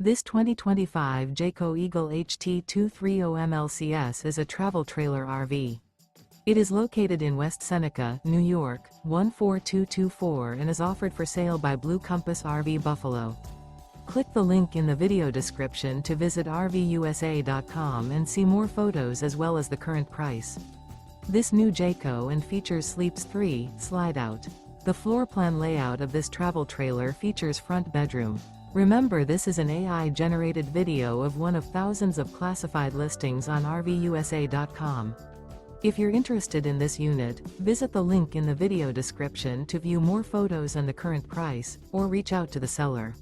This 2025 Jayco Eagle HT 230MLCS is a travel trailer RV. It is located in West Seneca, New York, 14224 and is offered for sale by Blue Compass RV Buffalo. Click the link in the video description to visit RVUSA.com and see more photos as well as the current price. This new Jayco and features Sleeps 3, Slideout. The floor plan layout of this travel trailer features front bedroom. Remember, this is an AI-generated video of one of thousands of classified listings on RVUSA.com. If you're interested in this unit, visit the link in the video description to view more photos and the current price, or reach out to the seller.